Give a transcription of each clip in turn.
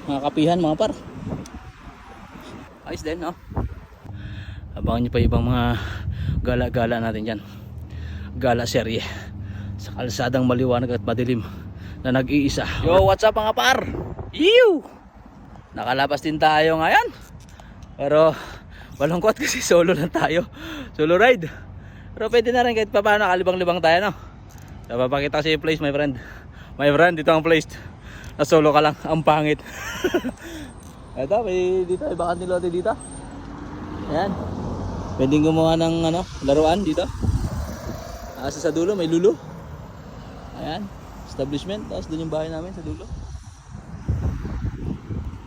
mga kapihan mga par. Ayos din, no? Abangan nyo pa ibang mga gala-gala natin dyan. Gala serye sa kalsadang maliwanag at madilim na nag-iisa. Yo, what's up mga par? Ew! Nakalabas din tayo ngayon. Pero malungkot kasi solo lang tayo. Solo ride. Pero pwede na rin kahit pa paano nakalibang-libang tayo, no? Napapakita kasi yung place, my friend. My friend, dito ang place. Na solo ka lang, ang pangit. Ito, may dito, may bakant nilote dito. Ayan. Pwedeng gumawa ng laruan dito. Sa dulo, may lulo. Ayan, establishment. Tapos doon yung bahay namin sa dulo.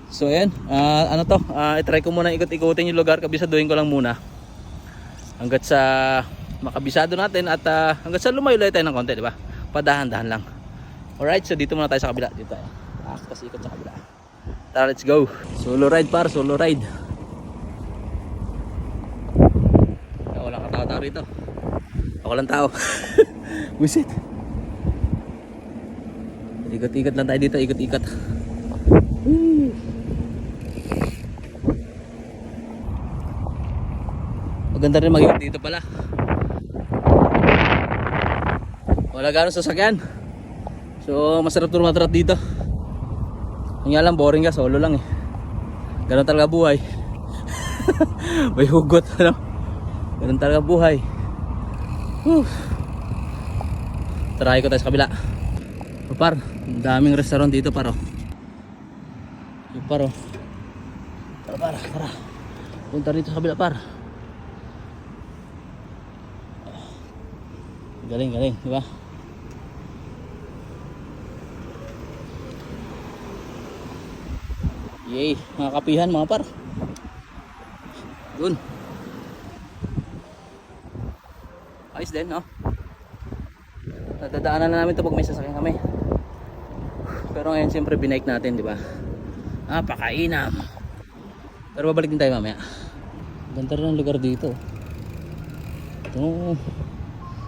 So ayan, i-try ko muna ikot-ikutin yung lugar. Kabisaduhin ko lang muna hanggat sa makabisado natin at hanggat sa lumayo tayo ng konti, di ba? Padahan-dahan lang. Alright, so dito muna tayo sa kabila. Dito tayo. Tapos ikot sa kabila. Tara, let's go. Solo ride par, solo ride. Walang katao-tao rito. Ako lang tao. Busit. Ikot-ikot lang tayo dito, ikot-ikot. Maganda rin mag-ikot dito pala. Wala gano'ng sasakyan. So masarap tumatrat dito. Kanya lang boring ka, solo lang eh. Ganun talaga buhay. May hugot, ano? Ganun talaga buhay. Try ko tayo sa kabila. Par, daming restaurant dito paro. Yung paro. Tara. Punta rito sa kabila par. Galing, di ba? Yay, mga kapihan, mga par. Dun. Ayos din, no? Nadadaanan na namin ito pag may sasakyan kami. Pero ngayon siyempre binike natin, di ba? Pakainam. Pero babalik din tayo mamaya. Ganda rin ang lugar dito. Ito.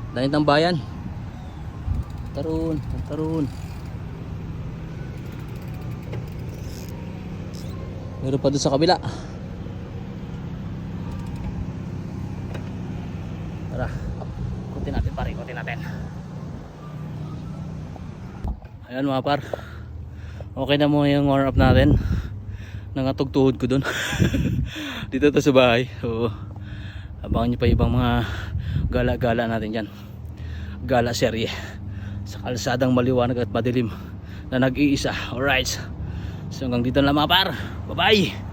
Danit ng bayan. Taron. Meron pa doon sa kabila. Tara. Ikutin natin pare, ikutin natin. Ayan mga par. Okay na mo yung warm up natin. Nangatugtuhod ko doon. Dito to sa bahay. So, abangan nyo pa ibang mga gala-gala natin dyan. Gala serye sa kalsadang maliwanag at madilim na nag-iisa. Alright. So hanggang dito na lang mga par. Bye bye.